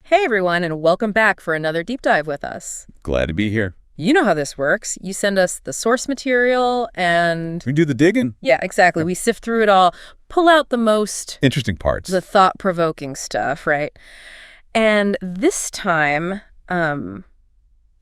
Hey everyone, and welcome back for another deep dive with us. Glad to be here. You know how this works. You send us the source material and... We do the digging. Yeah, exactly. We sift through it all, pull out the most... Interesting parts. The thought-provoking stuff, right? And this time... Oh,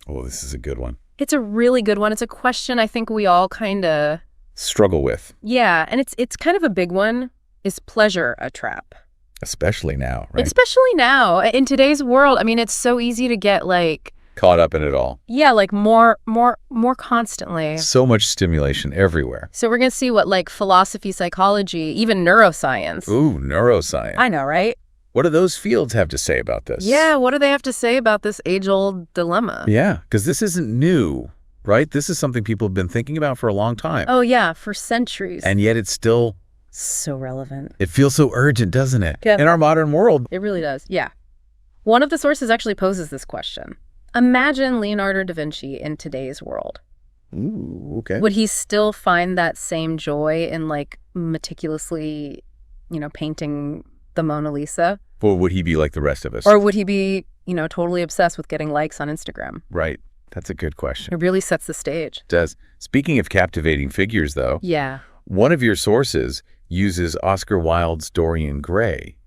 this is a good one. It's a really good one. It's a question I think we all kind of... Struggle with. Yeah, and it's kind of a big one. Is pleasure a trap? Especially now, right? Especially now. In today's world, I mean, it's so easy to get, like... Caught up in it all. Yeah, like more constantly. So much stimulation everywhere. So we're going to see what, like, philosophy, psychology, even neuroscience. Ooh, neuroscience. I know, right? What do those fields have to say about this? Yeah, what do they have to say about this age-old dilemma? Yeah, because this isn't new, right? This is something people have been thinking about for a long time. Oh, yeah, for centuries. And yet it's still... So relevant. It feels so urgent, doesn't it? Yeah. In our modern world. It really does, yeah. One of the sources actually poses this question. Imagine Leonardo da Vinci in today's world. Ooh, okay. Would he still find that same joy in, like, meticulously, painting the Mona Lisa? Or would he be like the rest of us? Or would he be, totally obsessed with getting likes on Instagram? Right. That's a good question. It really sets the stage. It does. Speaking of captivating figures, though. Yeah. One of your sources uses Oscar Wilde's Dorian Gray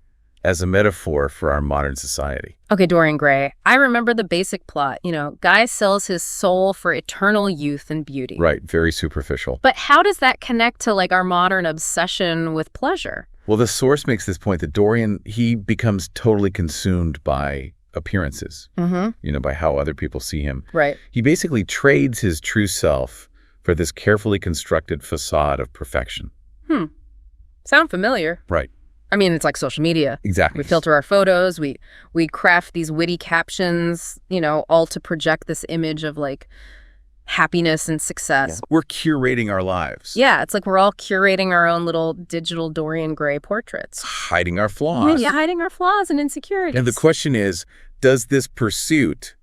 as a metaphor for our modern society. Okay, Dorian Gray. I remember the basic plot. Guy sells his soul for eternal youth and beauty. Right, very superficial. But how does that connect to, like, our modern obsession with pleasure? Well, the source makes this point that Dorian, he becomes totally consumed by appearances, by how other people see him. Right. He basically trades his true self for this carefully constructed facade of perfection. Sound familiar? Right. I mean, it's like social media. Exactly. We filter our photos. We craft these witty captions, all to project this image of, like, happiness and success. Yeah. We're curating our lives. Yeah, it's like we're all curating our own little digital Dorian Gray portraits. Hiding our flaws. Yeah, hiding our flaws and insecurities. And the question is, does this pursuit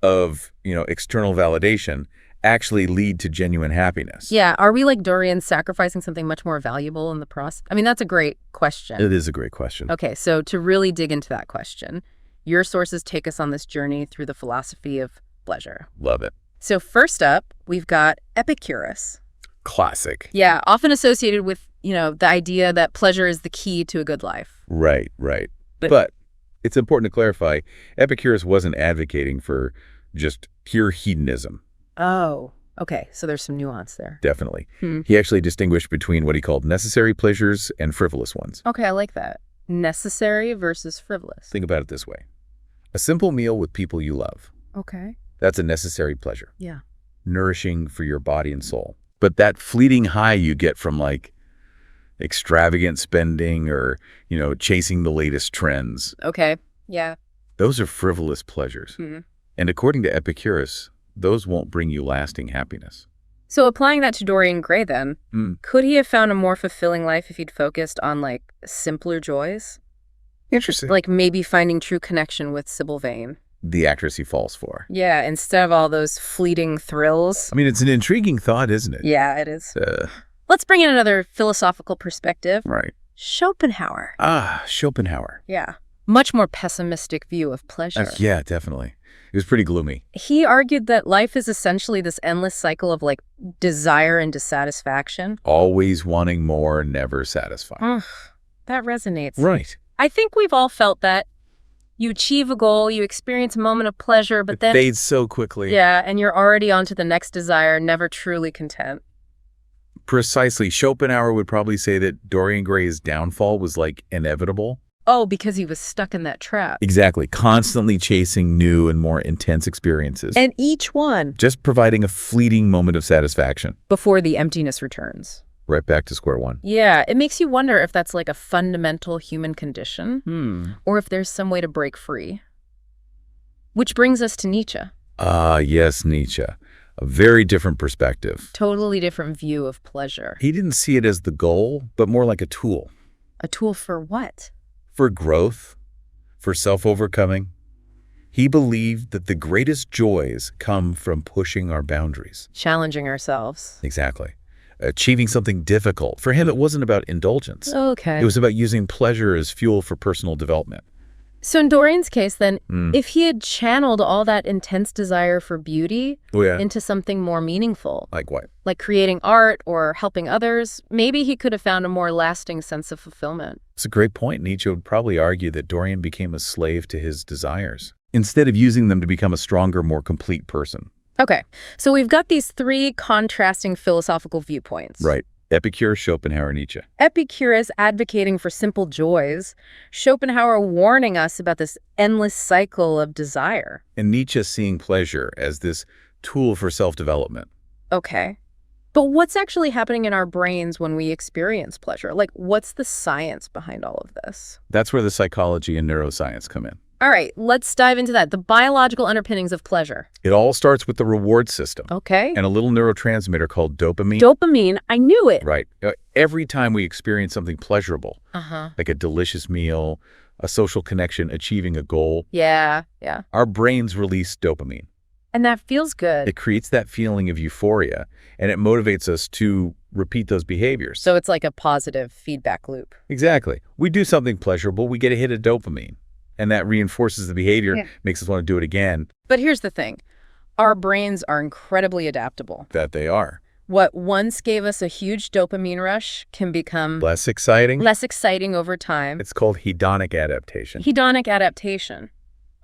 of, external validation actually lead to genuine happiness? Yeah. Are we, like Dorian, sacrificing something much more valuable in the process? I mean, that's a great question. It is a great question. Okay, so to really dig into that question, your sources take us on this journey through the philosophy of pleasure. Love it. So first up, we've got Epicurus. Classic. Yeah, often associated with, the idea that pleasure is the key to a good life. Right. But it's important to clarify, Epicurus wasn't advocating for just pure hedonism. Oh, okay. So there's some nuance there. Definitely. He actually distinguished between what he called necessary pleasures and frivolous ones. Okay, I like that. Necessary versus frivolous. Think about it this way. A simple meal with people you love. Okay. That's a necessary pleasure. Yeah. Nourishing for your body and soul. But that fleeting high you get from, like, extravagant spending or, chasing the latest trends. Okay. Yeah. Those are frivolous pleasures. And according to Epicurus, those won't bring you lasting happiness. So applying that to Dorian Gray then, could he have found a more fulfilling life if he'd focused on, like, simpler joys? Interesting. Like maybe finding true connection with Sybil Vane. The actress he falls for. Yeah, instead of all those fleeting thrills. I mean, it's an intriguing thought, isn't it? Yeah, it is. Let's bring in another philosophical perspective. Right. Schopenhauer. Schopenhauer. Yeah. Much more pessimistic view of pleasure. Yeah, definitely. It was pretty gloomy. He argued that life is essentially this endless cycle of, like, desire and dissatisfaction. Always wanting more, never satisfied. That resonates. Right. I think we've all felt that. You achieve a goal, you experience a moment of pleasure, but then... It fades so quickly. Yeah, and you're already on to the next desire, never truly content. Precisely. Schopenhauer would probably say that Dorian Gray's downfall was, like, inevitable. Oh, because he was stuck in that trap. Exactly. Constantly chasing new and more intense experiences. And each one... just providing a fleeting moment of satisfaction. Before the emptiness returns. Right back to square one. Yeah, it makes you wonder if that's, like, a fundamental human condition. Or if there's some way to break free. Which brings us to Nietzsche. Yes, Nietzsche. A very different perspective. Totally different view of pleasure. He didn't see it as the goal, but more like a tool. A tool for what? For growth, for self-overcoming. He believed that the greatest joys come from pushing our boundaries. Challenging ourselves. Exactly. Achieving something difficult. For him, it wasn't about indulgence. Okay. It was about using pleasure as fuel for personal development. So in Dorian's case, then, if he had channeled all that intense desire for beauty into something more meaningful. Like what? Like creating art or helping others, maybe he could have found a more lasting sense of fulfillment. It's a great point. Nietzsche would probably argue that Dorian became a slave to his desires, instead of using them to become a stronger, more complete person. Okay, so we've got these three contrasting philosophical viewpoints. Right. Epicure, Schopenhauer, Nietzsche. Epicure is advocating for simple joys. Schopenhauer warning us about this endless cycle of desire. And Nietzsche seeing pleasure as this tool for self-development. Okay. But what's actually happening in our brains when we experience pleasure? Like, what's the science behind all of this? That's where the psychology and neuroscience come in. All right, let's dive into that. The biological underpinnings of pleasure. It all starts with the reward system. Okay. And a little neurotransmitter called dopamine. Dopamine, I knew it. Right. Every time we experience something pleasurable, like a delicious meal, a social connection, achieving a goal, Yeah. our brains release dopamine. And that feels good. It creates that feeling of euphoria, and it motivates us to repeat those behaviors. So it's like a positive feedback loop. Exactly. We do something pleasurable, we get a hit of dopamine, and that reinforces the behavior, makes us want to do it again. But here's the thing. Our brains are incredibly adaptable. That they are. What once gave us a huge dopamine rush can become Less exciting? less exciting over time. It's called hedonic adaptation. Hedonic adaptation.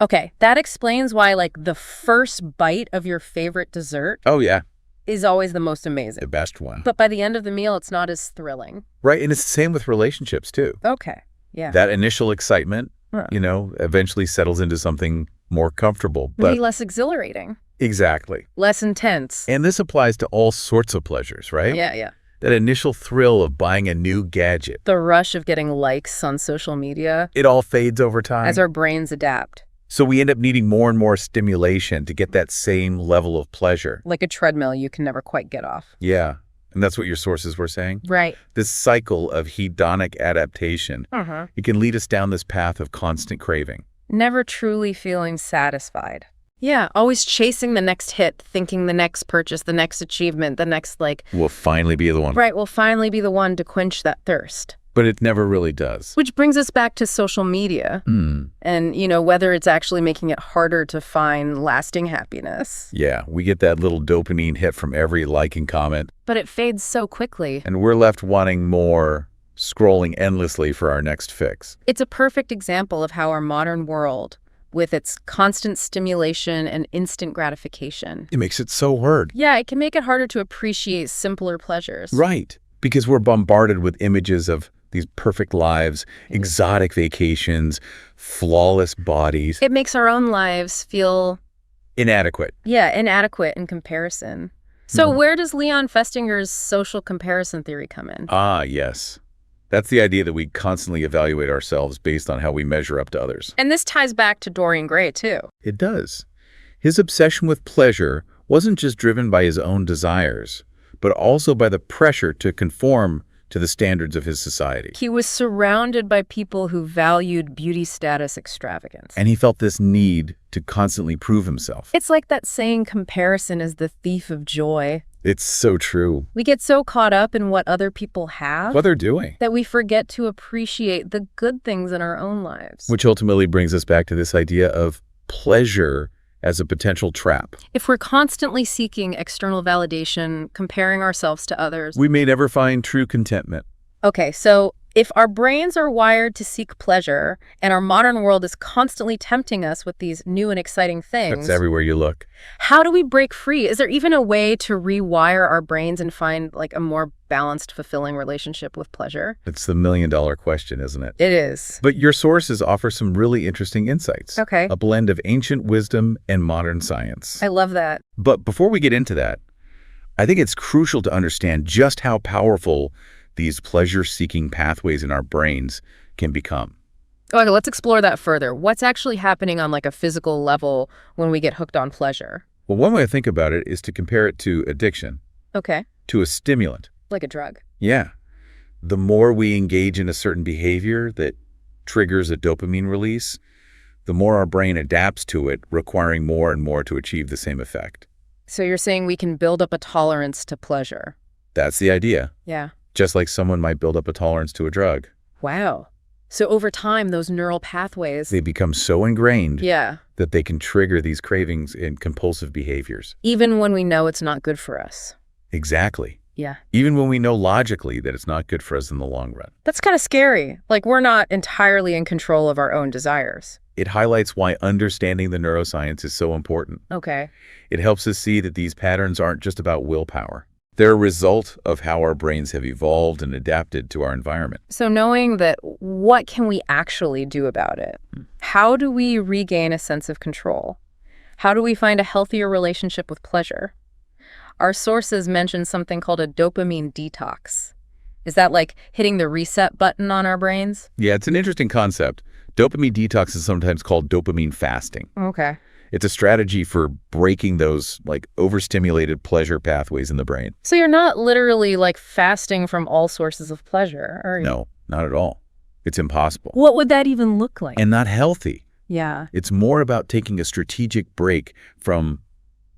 Okay, that explains why, like, the first bite of your favorite dessert Oh, yeah. is always the most amazing. The best one. But by the end of the meal, it's not as thrilling. Right, and it's the same with relationships, too. Okay, yeah. That initial excitement, eventually settles into something more comfortable. But Maybe less exhilarating. Exactly. Less intense. And this applies to all sorts of pleasures, right? Yeah. That initial thrill of buying a new gadget. The rush of getting likes on social media. It all fades over time. As our brains adapt. So we end up needing more and more stimulation to get that same level of pleasure. Like a treadmill you can never quite get off. Yeah. And that's what your sources were saying? Right. This cycle of hedonic adaptation, it can lead us down this path of constant craving. Never truly feeling satisfied. Yeah, always chasing the next hit, thinking the next purchase, the next achievement, the next, like... Will finally be the one. Right, will finally be the one to quench that thirst. But it never really does. Which brings us back to social media. And, whether it's actually making it harder to find lasting happiness. Yeah, we get that little dopamine hit from every like and comment. But it fades so quickly. And we're left wanting more, scrolling endlessly for our next fix. It's a perfect example of how our modern world, with its constant stimulation and instant gratification. It makes it so hard. Yeah, it can make it harder to appreciate simpler pleasures. Right, because we're bombarded with images of these perfect lives, exotic vacations, flawless bodies. It makes our own lives feel... inadequate. Yeah, inadequate in comparison. So where does Leon Festinger's social comparison theory come in? Ah, yes. That's the idea that we constantly evaluate ourselves based on how we measure up to others. And this ties back to Dorian Gray, too. It does. His obsession with pleasure wasn't just driven by his own desires, but also by the pressure to conform to the standards of his society. He was surrounded by people who valued beauty status extravagance. And he felt this need to constantly prove himself. It's like that saying, comparison is the thief of joy. It's so true. We get so caught up in what other people have, what they're doing, that we forget to appreciate the good things in our own lives. Which ultimately brings us back to this idea of pleasure as a potential trap. If we're constantly seeking external validation, comparing ourselves to others, we may never find true contentment. Okay, so if our brains are wired to seek pleasure and our modern world is constantly tempting us with these new and exciting things... That's everywhere you look. How do we break free? Is there even a way to rewire our brains and find like a more balanced, fulfilling relationship with pleasure? It's the million-dollar question, isn't it? It is. But your sources offer some really interesting insights. Okay. A blend of ancient wisdom and modern science. I love that. But before we get into that, I think it's crucial to understand just how powerful these pleasure-seeking pathways in our brains can become. Okay, let's explore that further. What's actually happening on like a physical level when we get hooked on pleasure? Well, one way to think about it is to compare it to addiction. Okay. To a stimulant. Like a drug. Yeah. The more we engage in a certain behavior that triggers a dopamine release, the more our brain adapts to it, requiring more and more to achieve the same effect. So you're saying we can build up a tolerance to pleasure? That's the idea. Yeah. Just like someone might build up a tolerance to a drug. Wow. So over time, those neural pathways, They become so ingrained yeah, that they can trigger these cravings and compulsive behaviors. even when we know it's not good for us. Exactly. Yeah. Even when we know logically that it's not good for us in the long run. That's kind of scary. Like, we're not entirely in control of our own desires. It highlights why understanding the neuroscience is so important. Okay. It helps us see that these patterns aren't just about willpower. They're a result of how our brains have evolved and adapted to our environment. So knowing that, what can we actually do about it? How do we regain a sense of control? How do we find a healthier relationship with pleasure? Our sources mention something called a dopamine detox. Is that like hitting the reset button on our brains? Yeah, it's an interesting concept. Dopamine detox is sometimes called dopamine fasting. Okay. It's a strategy for breaking those overstimulated pleasure pathways in the brain. So you're not literally like fasting from all sources of pleasure, are you? No, not at all. It's impossible. What would that even look like? And not healthy. Yeah. It's more about taking a strategic break from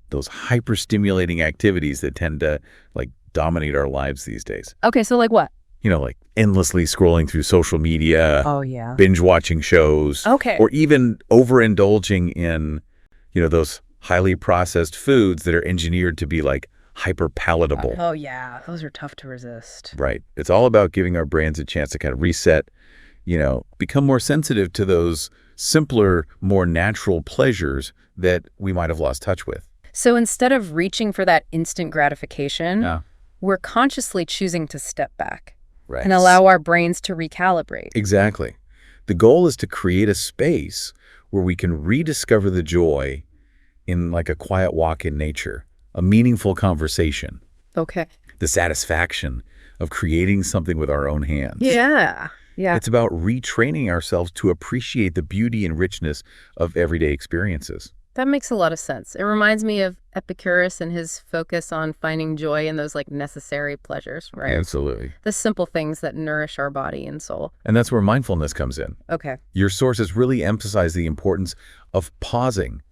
those hyper-stimulating activities that tend to dominate our lives these days. Okay, so like what? Like endlessly scrolling through social media, Oh, yeah. binge watching shows, Okay. or even overindulging in those highly processed foods that are engineered to be hyper palatable. Oh, yeah. Those are tough to resist. Right. It's all about giving our brains a chance to kind of reset, become more sensitive to those simpler, more natural pleasures that we might have lost touch with. So instead of reaching for that instant gratification, Yeah. we're consciously choosing to step back Right. and allow our brains to recalibrate. Exactly. The goal is to create a space where we can rediscover the joy in a quiet walk in nature, a meaningful conversation, Okay. the satisfaction of creating something with our own hands. Yeah. Yeah. It's about retraining ourselves to appreciate the beauty and richness of everyday experiences. That makes a lot of sense. It reminds me of Epicurus and his focus on finding joy in those necessary pleasures, right? Absolutely. The simple things that nourish our body and soul. And that's where mindfulness comes in. Okay. Your sources really emphasize the importance of pausing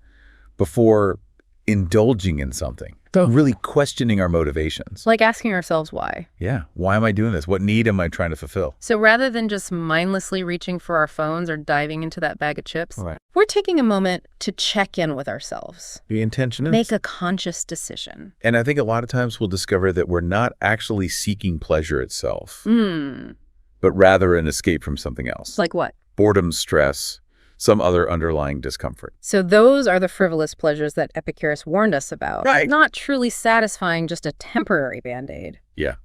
before indulging in something, really questioning our motivations. Like asking ourselves why. Yeah. Why am I doing this? What need am I trying to fulfill? So rather than just mindlessly reaching for our phones or diving into that bag of chips, Right. we're taking a moment to check in with ourselves. The intention is. Make a conscious decision. And I think a lot of times we'll discover that we're not actually seeking pleasure itself, but rather an escape from something else. Like what? Boredom, stress, some other underlying discomfort. So those are the frivolous pleasures that Epicurus warned us about. Right. Not truly satisfying, just a temporary Band-Aid. Yeah.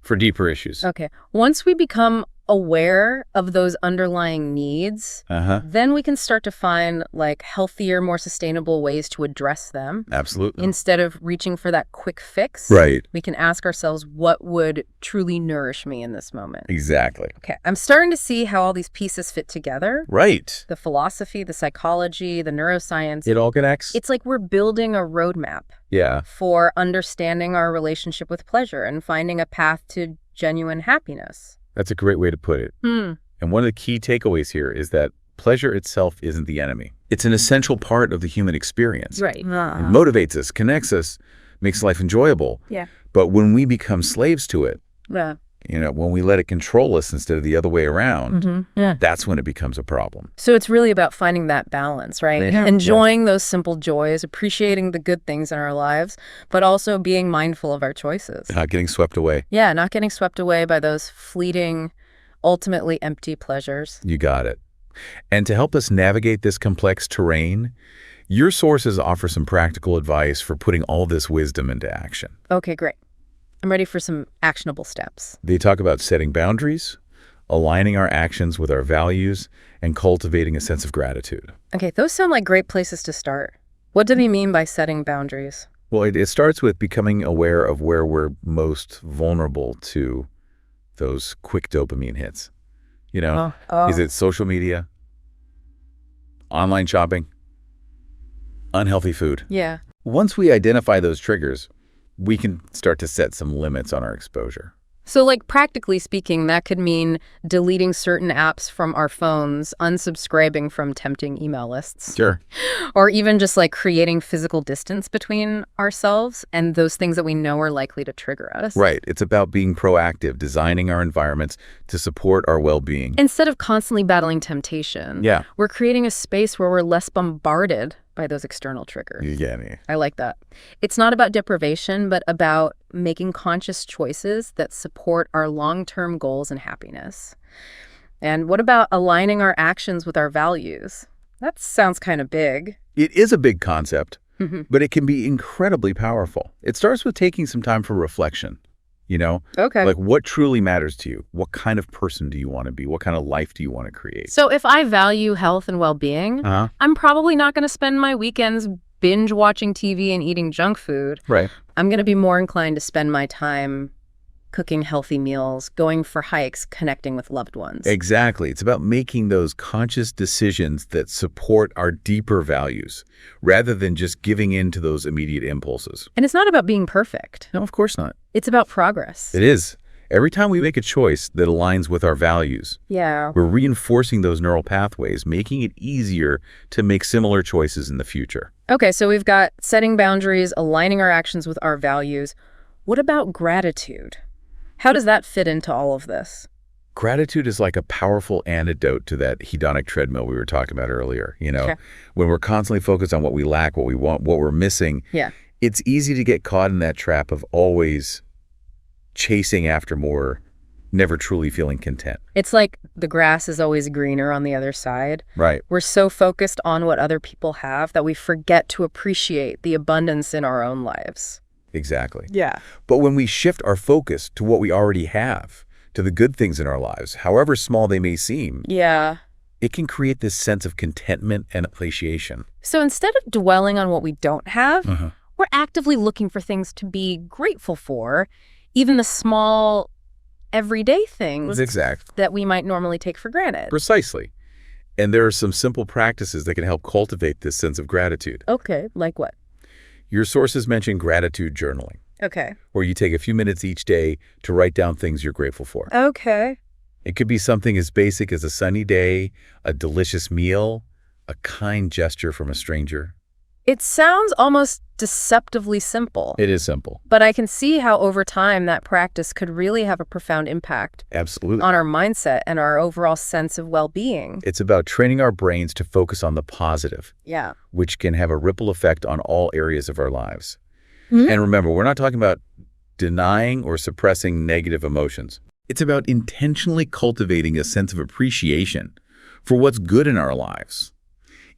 For deeper issues. Okay. Once we become aware of those underlying needs, then we can start to find healthier, more sustainable ways to address them. Absolutely. Instead of reaching for that quick fix, Right. we can ask ourselves, what would truly nourish me in this moment? Exactly. Okay, I'm starting to see how all these pieces fit together. Right. The philosophy, the psychology, the neuroscience. It all connects. It's like we're building a roadmap Yeah. for understanding our relationship with pleasure and finding a path to genuine happiness. That's a great way to put it. And one of the key takeaways here is that pleasure itself isn't the enemy. It's an essential part of the human experience. Right. It motivates us, connects us, makes life enjoyable. Yeah. But when we become slaves to it, Yeah. when we let it control us instead of the other way around, that's when it becomes a problem. So it's really about finding that balance, right? Yeah. Enjoying those simple joys, appreciating the good things in our lives, but also being mindful of our choices. Not getting swept away. Yeah, not getting swept away by those fleeting, ultimately empty pleasures. You got it. And to help us navigate this complex terrain, your sources offer some practical advice for putting all this wisdom into action. Okay, great. I'm ready for some actionable steps. They talk about setting boundaries, aligning our actions with our values, and cultivating a sense of gratitude. Okay, those sound like great places to start. What do they mean by setting boundaries? Well, it starts with becoming aware of where we're most vulnerable to those quick dopamine hits. Is it social media, online shopping, unhealthy food? Yeah. Once we identify those triggers, we can start to set some limits on our exposure. So, like, practically speaking, that could mean deleting certain apps from our phones, unsubscribing from tempting email lists. Sure. Or even just, like, creating physical distance between ourselves and those things that we know are likely to trigger us. Right. It's about being proactive, designing our environments to support our well-being. Instead of constantly battling temptation, Yeah. we're creating a space where we're less bombarded by those external triggers. You get me. I like that. It's not about deprivation, but about making conscious choices that support our long-term goals and happiness. And what about aligning our actions with our values? That sounds kind of big. It is a big concept, but it can be incredibly powerful. It starts with taking some time for reflection, you know? Okay. Like, what truly matters to you? What kind of person do you want to be? What kind of life do you want to create? So if I value health and well-being, I'm probably not going to spend my weekends binge watching TV and eating junk food. Right. I'm going to be more inclined to spend my time cooking healthy meals, going for hikes, connecting with loved ones. Exactly. It's about making those conscious decisions that support our deeper values rather than just giving in to those immediate impulses. And it's not about being perfect. No, of course not. It's about progress. It is. Every time we make a choice that aligns with our values, Yeah. we're reinforcing those neural pathways, making it easier to make similar choices in the future. Okay, so we've got setting boundaries, aligning our actions with our values. What about gratitude? How does that fit into all of this? Gratitude is like a powerful antidote to that hedonic treadmill we were talking about earlier. You know, Okay. when we're constantly focused on what we lack, what we want, what we're missing, Yeah. it's easy to get caught in that trap of always chasing after more, never truly feeling content. It's like the grass is always greener on the other side. Right. We're so focused on what other people have that we forget to appreciate the abundance in our own lives. Exactly. Yeah. But when we shift our focus to what we already have, to the good things in our lives, however small they may seem, Yeah. it can create this sense of contentment and appreciation. So instead of dwelling on what we don't have, we're actively looking for things to be grateful for, even the small, everyday things Exactly. that we might normally take for granted. Precisely. And there are some simple practices that can help cultivate this sense of gratitude. Okay, like what? Your sources mention gratitude journaling, Okay. where you take a few minutes each day to write down things you're grateful for. Okay. It could be something as basic as a sunny day, a delicious meal, a kind gesture from a stranger. It sounds almost deceptively simple. It is simple. But I can see how over time that practice could really have a profound impact Absolutely. on our mindset and our overall sense of well-being. It's about training our brains to focus on the positive, Yeah. which can have a ripple effect on all areas of our lives. And remember, we're not talking about denying or suppressing negative emotions. It's about intentionally cultivating a sense of appreciation for what's good in our lives,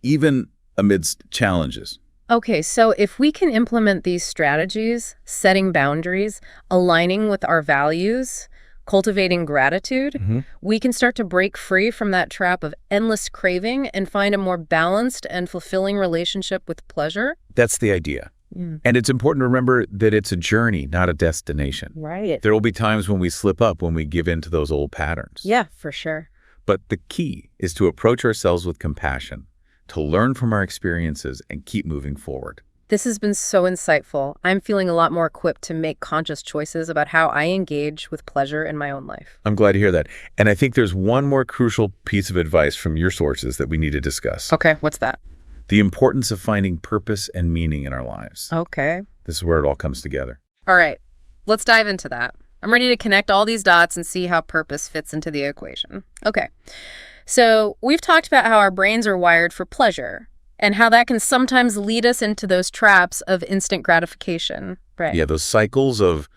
even amidst challenges. Okay, so if we can implement these strategies, setting boundaries, aligning with our values, cultivating gratitude, we can start to break free from that trap of endless craving and find a more balanced and fulfilling relationship with pleasure. That's the idea. And it's important to remember that it's a journey, not a destination. Right. There will be times when we slip up, when we give in to those old patterns. Yeah, for sure. But the key is to approach ourselves with compassion, to learn from our experiences and keep moving forward. This has been so insightful. I'm feeling a lot more equipped to make conscious choices about how I engage with pleasure in my own life. I'm glad to hear that. And I think there's one more crucial piece of advice from your sources that we need to discuss. Okay, what's that? The importance of finding purpose and meaning in our lives. Okay. This is where it all comes together. All right, let's dive into that. I'm ready to connect all these dots and see how purpose fits into the equation. Okay, so we've talked about how our brains are wired for pleasure and how that can sometimes lead us into those traps of instant gratification. Right. Yeah, those cycles of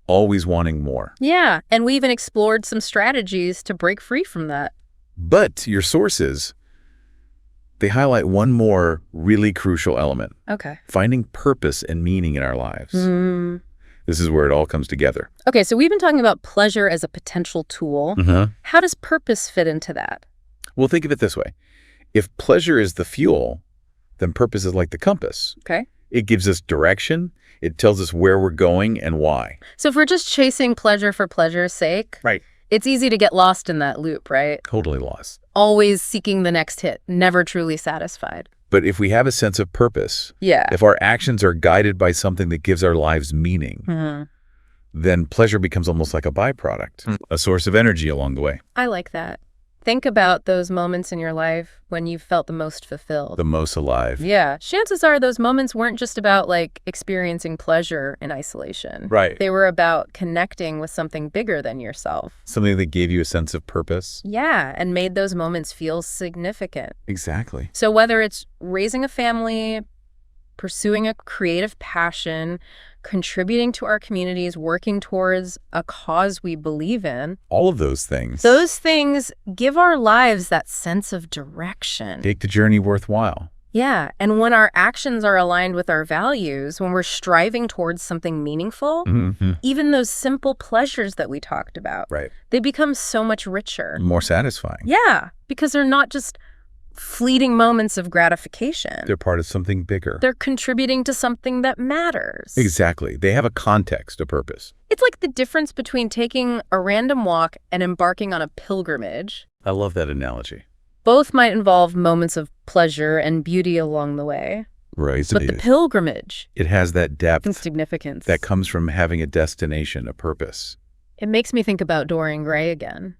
always wanting more. Yeah, and we even explored some strategies to break free from that. But your sources, they highlight one more really crucial element. Okay. Finding purpose and meaning in our lives. This is where it all comes together. Okay, so we've been talking about pleasure as a potential tool. How does purpose fit into that? Well, think of it this way. If pleasure is the fuel, then purpose is like the compass. Okay. It gives us direction. It tells us where we're going and why. So if we're just chasing pleasure for pleasure's sake, Right. it's easy to get lost in that loop, right? Totally lost. Always seeking the next hit, never truly satisfied. But if we have a sense of purpose, Yeah. if our actions are guided by something that gives our lives meaning, then pleasure becomes almost like a byproduct, a source of energy along the way. I like that. Think about those moments in your life when you felt the most fulfilled. The most alive. Yeah. Chances are those moments weren't just about experiencing pleasure in isolation. Right. They were about connecting with something bigger than yourself. Something that gave you a sense of purpose. Yeah, and made those moments feel significant. Exactly. So whether it's raising a family, pursuing a creative passion, contributing to our communities, working towards a cause we believe in. All of those things. Those things give our lives that sense of direction. Make the journey worthwhile. Yeah, and when our actions are aligned with our values, when we're striving towards something meaningful, even those simple pleasures that we talked about, they become so much richer. More satisfying. Yeah, because they're not just fleeting moments of gratification. They're part of something bigger. They're contributing to something that matters. Exactly. They have a context, a purpose. It's like the difference between taking a random walk and embarking on a pilgrimage. I love that analogy. Both might involve moments of pleasure and beauty along the way. Right. But the pilgrimage, it has that depth and significance that comes from having a destination, a purpose. It makes me think about Dorian Gray again.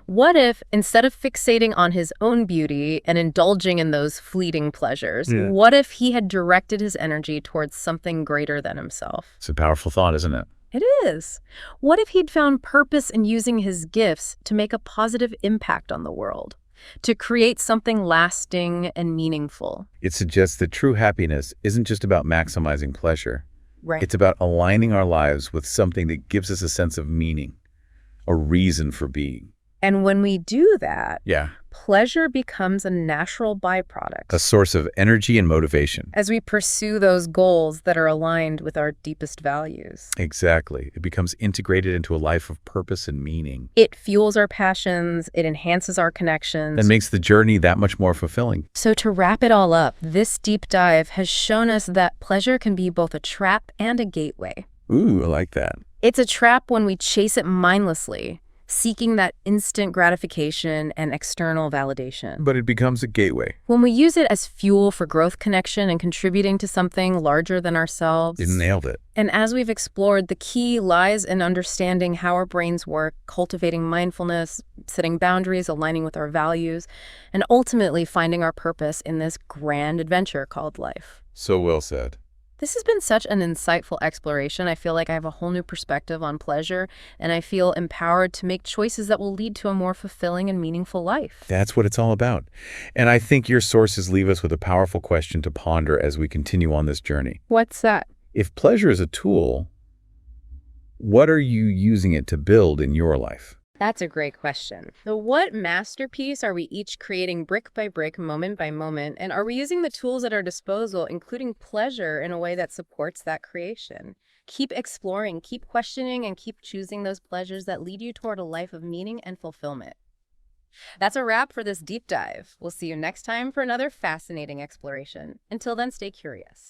What if, instead of fixating on his own beauty and indulging in those fleeting pleasures, what if he had directed his energy towards something greater than himself? It's a powerful thought, isn't it? It is. What if he'd found purpose in using his gifts to make a positive impact on the world, to create something lasting and meaningful? It suggests that true happiness isn't just about maximizing pleasure. Right. It's about aligning our lives with something that gives us a sense of meaning, a reason for being. And when we do that, Yeah. pleasure becomes a natural byproduct. A source of energy and motivation. As we pursue those goals that are aligned with our deepest values. Exactly. It becomes integrated into a life of purpose and meaning. It fuels our passions, it enhances our connections. And makes the journey that much more fulfilling. So to wrap it all up, this deep dive has shown us that pleasure can be both a trap and a gateway. Ooh, I like that. It's a trap when we chase it mindlessly, seeking that instant gratification and external validation. But it becomes a gateway. When we use it as fuel for growth, connection, and contributing to something larger than ourselves. You nailed it. And as we've explored, the key lies in understanding how our brains work, cultivating mindfulness, setting boundaries, aligning with our values, and ultimately finding our purpose in this grand adventure called life. So well said. This has been such an insightful exploration. I feel like I have a whole new perspective on pleasure, and I feel empowered to make choices that will lead to a more fulfilling and meaningful life. That's what it's all about. And I think your sources leave us with a powerful question to ponder as we continue on this journey. What's that? If pleasure is a tool, what are you using it to build in your life? That's a great question. So what masterpiece are we each creating brick by brick, moment by moment? And are we using the tools at our disposal, including pleasure, in a way that supports that creation? Keep exploring, keep questioning, and keep choosing those pleasures that lead you toward a life of meaning and fulfillment. That's a wrap for this deep dive. We'll see you next time for another fascinating exploration. Until then, stay curious.